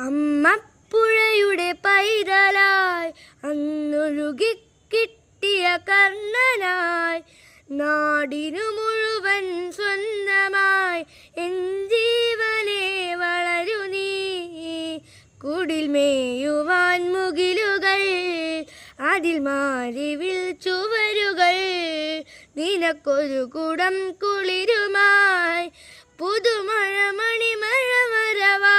അമ്മപ്പുഴയുടെ പൈതലായി അന്നൊഴുകി കിട്ടിയ കർണനായി നാടിനു മുഴുവൻ സ്വന്തമായി എൻ ജീവനെ വളരു നീ. കുടിൽ മേയുവാൻ മുകിലുകൾ, അതിൽ മാരിവിൽ ചുവരുകൾ, നിനക്കൊരു കുടം കുളിരുമായി പുതുമഴ മണിമഴ വരവായി.